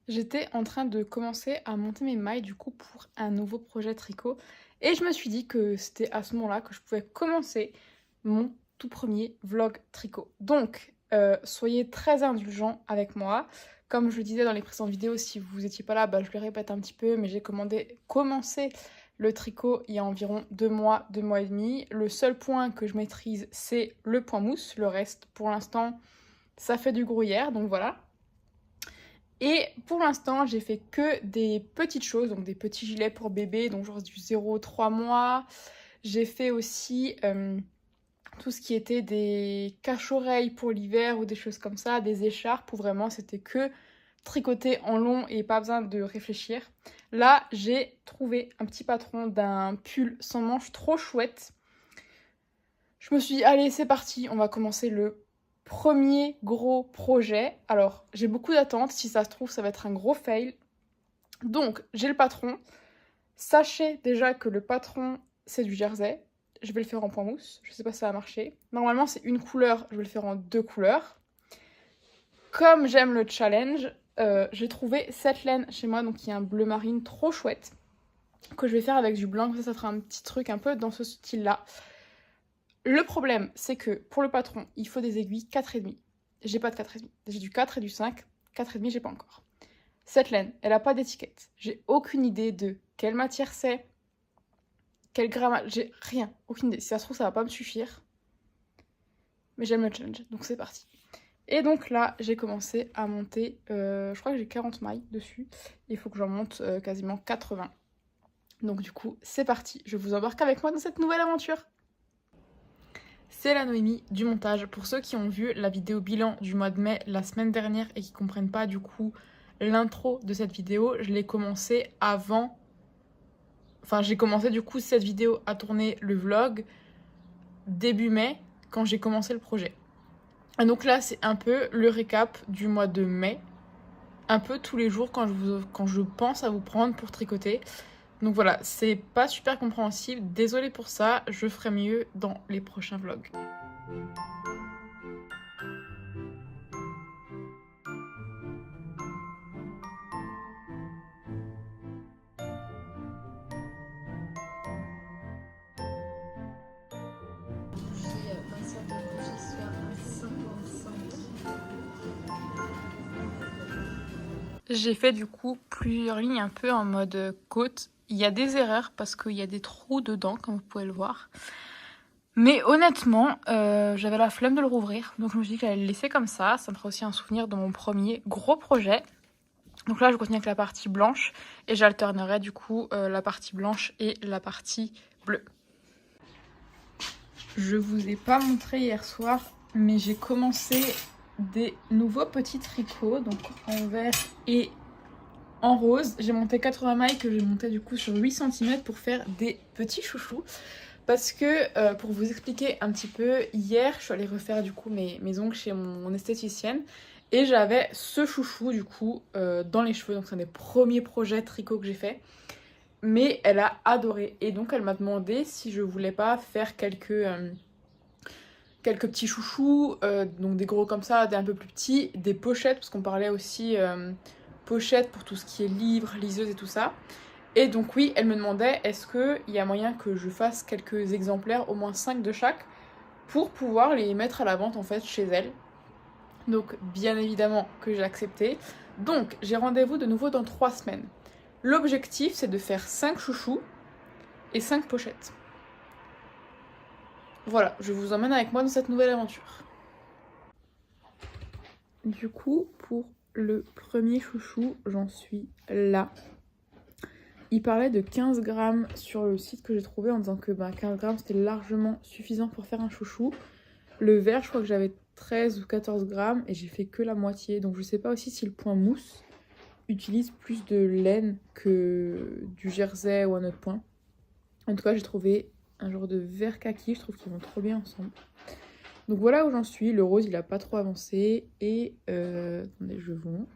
J'étais en train de commencer à monter mes mailles du coup pour un nouveau projet tricot et je me suis dit que c'était à ce moment-là que je pouvais commencer mon tout premier vlog tricot. Donc, soyez très indulgents avec moi. Comme je le disais dans les précédentes vidéos, si vous n'étiez pas là, je le répète un petit peu, mais j'ai commencé le tricot il y a environ 2 mois, 2 mois et demi. Le seul point que je maîtrise, c'est le point mousse. Le reste, pour l'instant, ça fait du gruyère, donc voilà. Et pour l'instant, j'ai fait que des petites choses, donc des petits gilets pour bébé, donc genre du 0-3 mois. J'ai fait aussi tout ce qui était des cache-oreilles pour l'hiver ou des choses comme ça, des écharpes où vraiment c'était que tricoter en long et pas besoin de réfléchir. Là, j'ai trouvé un petit patron d'un pull sans manches trop chouette. Je me suis dit, allez, c'est parti, on va commencer le premier gros projet. Alors, j'ai beaucoup d'attentes, si ça se trouve, ça va être un gros fail. Donc, j'ai le patron. Sachez déjà que le patron, c'est du jersey. Je vais le faire en point mousse, je sais pas si ça va marcher. Normalement, c'est une couleur, je vais le faire en 2 couleurs. Comme j'aime le challenge, j'ai trouvé cette laine chez moi, donc il y a un bleu marine trop chouette, que je vais faire avec du blanc, ça fera un petit truc un peu dans ce style-là. Le problème, c'est que pour le patron, il faut des aiguilles 4,5. J'ai pas de 4,5. J'ai du 4 et du 5. 4,5, j'ai pas encore. Cette laine, elle a pas d'étiquette. J'ai aucune idée de quelle matière c'est, quel grammage. J'ai rien, aucune idée. Si ça se trouve, ça va pas me suffire. Mais j'aime le challenge, donc c'est parti. Et donc là, j'ai commencé à monter, je crois que j'ai 40 mailles dessus. Il faut que j'en monte quasiment 80. Donc du coup, c'est parti. Je vous embarque avec moi dans cette nouvelle aventure. C'est la Noémie du montage. Pour ceux qui ont vu la vidéo bilan du mois de mai la semaine dernière et qui comprennent pas du coup l'intro de cette vidéo, je l'ai commencé avant... Enfin, j'ai commencé du coup cette vidéo à tourner le vlog début mai quand j'ai commencé le projet. Et donc là, c'est un peu le récap du mois de mai. Un peu tous les jours quand je pense à vous prendre pour tricoter. Donc voilà, c'est pas super compréhensible. Désolée pour ça, je ferai mieux dans les prochains vlogs. J'ai fait du coup plusieurs lignes un peu en mode côte. Il y a des erreurs parce qu'il y a des trous dedans, comme vous pouvez le voir. Mais honnêtement, j'avais la flemme de le rouvrir. Donc je me suis dit que j'allais le laisser comme ça. Ça me fera aussi un souvenir de mon premier gros projet. Donc là, je continue avec la partie blanche. Et j'alternerai du coup la partie blanche et la partie bleue. Je vous ai pas montré hier soir, mais j'ai commencé des nouveaux petits tricots, donc en vert et en rose. J'ai monté 80 mailles que j'ai monté du coup sur 8 cm pour faire des petits chouchous. Parce que, pour vous expliquer un petit peu, hier je suis allée refaire du coup mes ongles chez mon esthéticienne. Et j'avais ce chouchou du coup dans les cheveux, donc c'est un des premiers projets tricot que j'ai fait. Mais elle a adoré et donc elle m'a demandé si je voulais pas faire quelques petits chouchous, donc des gros comme ça, des un peu plus petits, des pochettes, parce qu'on parlait aussi pochettes pour tout ce qui est livres, liseuses et tout ça. Et donc oui, elle me demandait est-ce qu'il y a moyen que je fasse quelques exemplaires, au moins 5 de chaque, pour pouvoir les mettre à la vente en fait chez elle. Donc bien évidemment que j'ai accepté. Donc j'ai rendez-vous de nouveau dans 3 semaines. L'objectif c'est de faire 5 chouchous et 5 pochettes. Voilà, je vous emmène avec moi dans cette nouvelle aventure. Du coup, pour le premier chouchou, j'en suis là. Il parlait de 15 grammes sur le site que j'ai trouvé en disant que 15 grammes c'était largement suffisant pour faire un chouchou. Le vert, je crois que j'avais 13 ou 14 grammes et j'ai fait que la moitié. Donc je sais pas aussi si le point mousse utilise plus de laine que du jersey ou un autre point. En tout cas, j'ai trouvé un genre de vert kaki, je trouve qu'ils vont trop bien ensemble. Donc voilà où j'en suis. Le rose, il a pas trop avancé. Et attendez, je vous montre.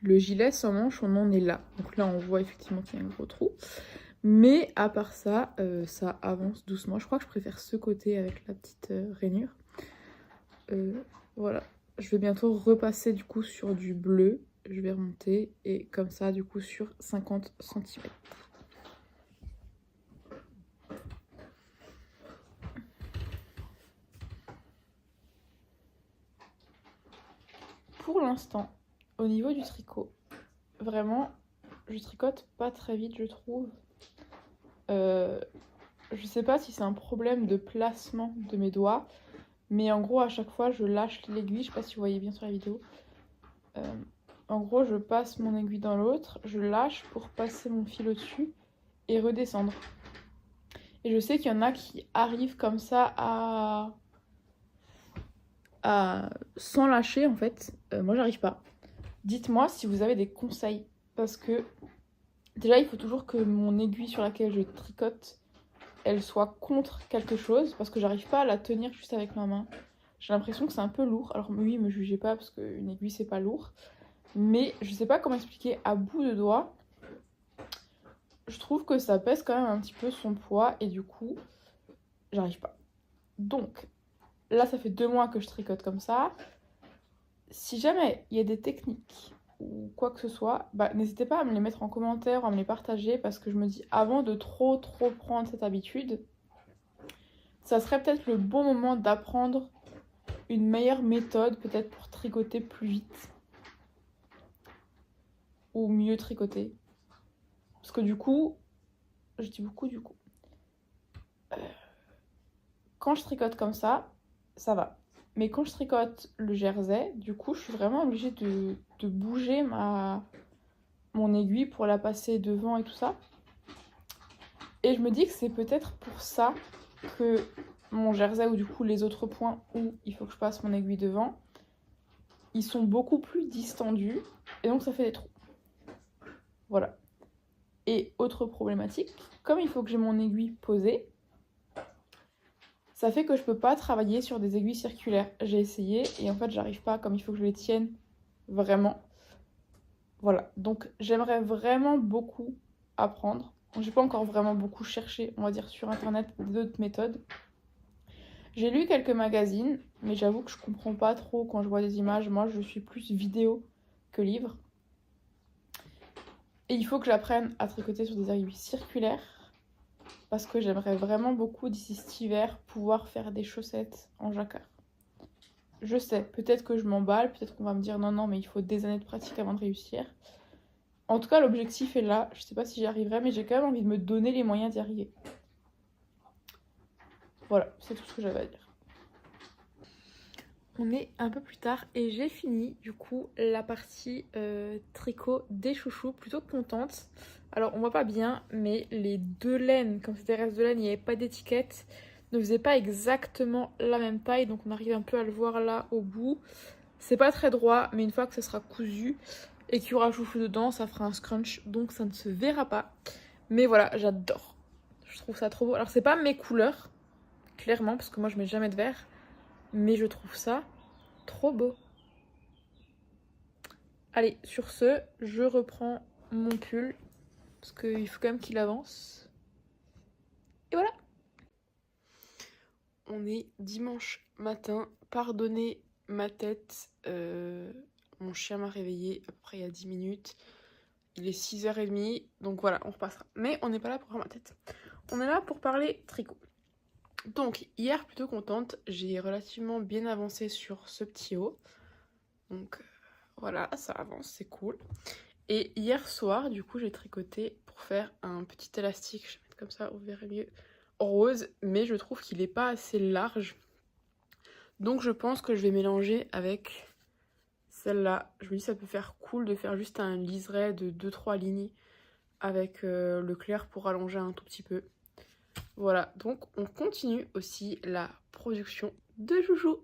Le gilet sans manche, on en est là. Donc là, on voit effectivement qu'il y a un gros trou. Mais à part ça, ça avance doucement. Je crois que je préfère ce côté avec la petite rainure. Voilà. je vais bientôt repasser du coup sur du bleu. Je vais remonter et comme ça du coup sur 50 cm. Pour l'instant, au niveau du tricot, vraiment, je tricote pas très vite, je trouve. Je sais pas si c'est un problème de placement de mes doigts, mais en gros, à chaque fois, je lâche l'aiguille. Je sais pas si vous voyez bien sur la vidéo. En gros, je passe mon aiguille dans l'autre, je lâche pour passer mon fil au-dessus et redescendre. Et je sais qu'il y en a qui arrivent comme ça sans lâcher en fait. Moi, j'arrive pas. Dites-moi si vous avez des conseils, parce que déjà, il faut toujours que mon aiguille sur laquelle je tricote, elle soit contre quelque chose, parce que j'arrive pas à la tenir juste avec ma main. J'ai l'impression que c'est un peu lourd. Alors oui, me jugez pas, parce qu'une aiguille, c'est pas lourd. Mais je sais pas comment expliquer à bout de doigt. Je trouve que ça pèse quand même un petit peu son poids, et du coup, j'arrive pas. Donc, là, ça fait 2 mois que je tricote comme ça. Si jamais il y a des techniques ou quoi que ce soit, bah, n'hésitez pas à me les mettre en commentaire, à me les partager, parce que je me dis, avant de trop prendre cette habitude, ça serait peut-être le bon moment d'apprendre une meilleure méthode, peut-être pour tricoter plus vite. Ou mieux tricoter. Parce que du coup, je dis beaucoup du coup. Quand je tricote comme ça va. Mais quand je tricote le jersey, du coup, je suis vraiment obligée de bouger mon aiguille pour la passer devant et tout ça. Et je me dis que c'est peut-être pour ça que mon jersey, ou du coup les autres points où il faut que je passe mon aiguille devant, ils sont beaucoup plus distendus et donc ça fait des trous. Voilà. Et autre problématique, comme il faut que j'ai mon aiguille posée, ça fait que je peux pas travailler sur des aiguilles circulaires. J'ai essayé et en fait j'arrive pas, comme il faut que je les tienne vraiment. Voilà, donc j'aimerais vraiment beaucoup apprendre. J'ai pas encore vraiment beaucoup cherché, on va dire, sur internet d'autres méthodes. J'ai lu quelques magazines, mais j'avoue que je comprends pas trop quand je vois des images. Moi, je suis plus vidéo que livre. Et il faut que j'apprenne à tricoter sur des aiguilles circulaires, parce que j'aimerais vraiment beaucoup, d'ici cet hiver, pouvoir faire des chaussettes en jacquard. Je sais, peut-être que je m'emballe, peut-être qu'on va me dire non, mais il faut des années de pratique avant de réussir. En tout cas, l'objectif est là. Je sais pas si j'y arriverai, mais j'ai quand même envie de me donner les moyens d'y arriver. Voilà, c'est tout ce que j'avais à dire. On est un peu plus tard et j'ai fini du coup la partie tricot des chouchous, plutôt contente. Alors on voit pas bien, mais les 2 laines, comme c'était des restes de laine, il n'y avait pas d'étiquette, ne faisaient pas exactement la même taille, donc on arrive un peu à le voir là au bout. C'est pas très droit, mais une fois que ça sera cousu et qu'il y aura chouchou dedans, ça fera un scrunch, donc ça ne se verra pas. Mais voilà, j'adore. Je trouve ça trop beau. Alors c'est pas mes couleurs, clairement, parce que moi je mets jamais de vert. Mais je trouve ça trop beau. Allez, sur ce, je reprends mon pull. Parce qu'il faut quand même qu'il avance. Et voilà. On est dimanche matin. Pardonnez ma tête. Mon chien m'a réveillée à peu près il y a 10 minutes. Il est 6h30. Donc voilà, on repassera. Mais on n'est pas là pour avoir ma tête. On est là pour parler tricot. Donc, hier, plutôt contente, j'ai relativement bien avancé sur ce petit haut. Donc, voilà, ça avance, c'est cool. Et hier soir, du coup, j'ai tricoté pour faire un petit élastique, je vais mettre comme ça, vous verrez mieux, rose, mais je trouve qu'il n'est pas assez large. Donc, je pense que je vais mélanger avec celle-là. Je me dis, ça peut faire cool de faire juste un liseré de 2-3 lignes avec le clair pour allonger un tout petit peu. Voilà, donc on continue aussi la production de joujou.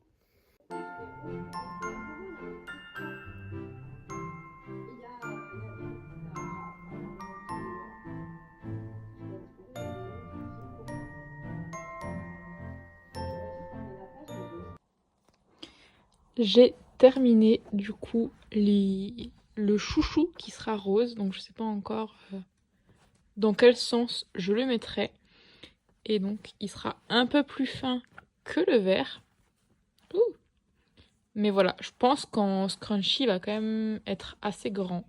J'ai terminé du coup le chouchou qui sera rose, donc je sais pas encore dans quel sens je le mettrai. Et donc il sera un peu plus fin que le vert. Ouh. Mais voilà, je pense qu'en scrunchie, il va quand même être assez grand.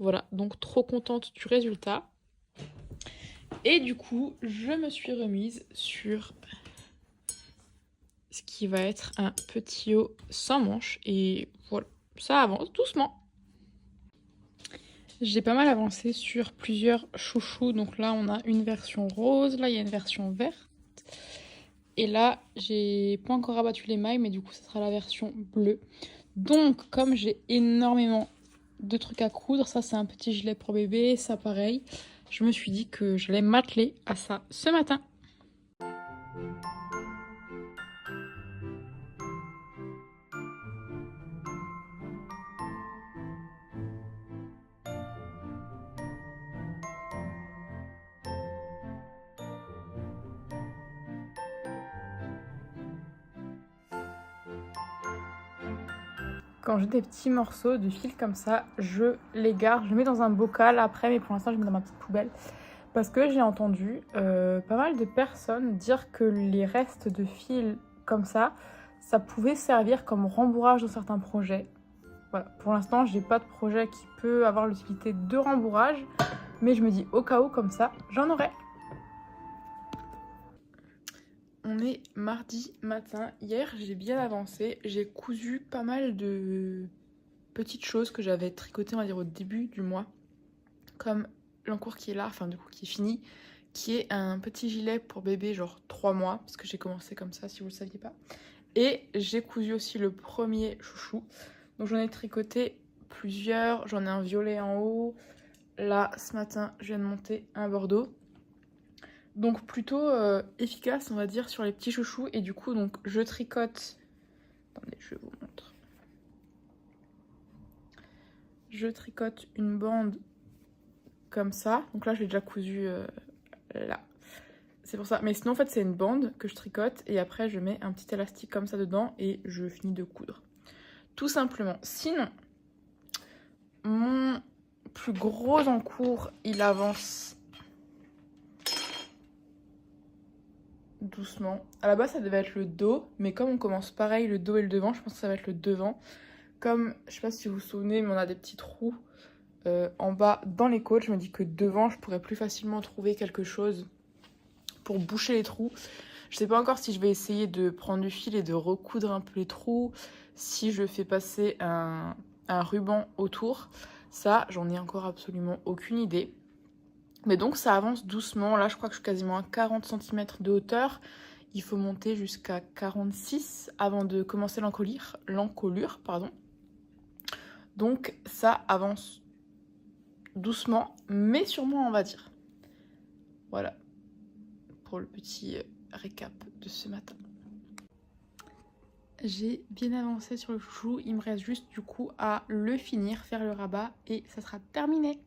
Voilà, donc trop contente du résultat. Et du coup, je me suis remise sur ce qui va être un petit haut sans manches. Et voilà, ça avance doucement. J'ai pas mal avancé sur plusieurs chouchous. Donc là, on a une version rose. Là, il y a une version verte. Et là, j'ai pas encore abattu les mailles, mais du coup, ça sera la version bleue. Donc, comme j'ai énormément de trucs à coudre, ça, c'est un petit gilet pour bébé, ça, pareil. Je me suis dit que j'allais m'atteler à ça ce matin. Quand j'ai des petits morceaux de fil comme ça, je les garde, je les mets dans un bocal après, mais pour l'instant je mets dans ma petite poubelle. Parce que j'ai entendu pas mal de personnes dire que les restes de fil comme ça pouvait servir comme rembourrage dans certains projets. Voilà, pour l'instant j'ai pas de projet qui peut avoir l'utilité de rembourrage, mais je me dis au cas où comme ça, j'en aurai. On est mardi matin. Hier, j'ai bien avancé. J'ai cousu pas mal de petites choses que j'avais tricotées, on va dire, au début du mois. Comme l'encours qui est là, enfin du coup qui est fini, qui est un petit gilet pour bébé, genre 3 mois, parce que j'ai commencé comme ça, si vous le saviez pas. Et j'ai cousu aussi le premier chouchou. Donc j'en ai tricoté plusieurs. J'en ai un violet en haut. Là, ce matin, je viens de monter un bordeaux. Donc plutôt efficace, on va dire, sur les petits chouchous. Et du coup, donc je tricote. Attendez, je vous montre. Je tricote une bande comme ça. Donc là, je l'ai déjà cousu là. C'est pour ça. Mais sinon, en fait, c'est une bande que je tricote. Et après, je mets un petit élastique comme ça dedans. Et je finis de coudre. Tout simplement. Sinon, mon plus gros encours, il avance doucement. À la base, ça devait être le dos, mais comme on commence pareil, le dos et le devant, je pense que ça va être le devant. Comme, je sais pas si vous vous souvenez, mais on a des petits trous en bas dans les côtes. Je me dis que devant, je pourrais plus facilement trouver quelque chose pour boucher les trous. Je sais pas encore si je vais essayer de prendre du fil et de recoudre un peu les trous, si je fais passer un ruban autour. Ça, j'en ai encore absolument aucune idée. Mais donc ça avance doucement. Là, je crois que je suis quasiment à 40 cm de hauteur. Il faut monter jusqu'à 46 avant de commencer l'encolure, pardon. Donc ça avance doucement, mais sûrement, on va dire. Voilà pour le petit récap de ce matin. J'ai bien avancé sur le chouchou. Il me reste juste du coup à le finir, faire le rabat et ça sera terminé.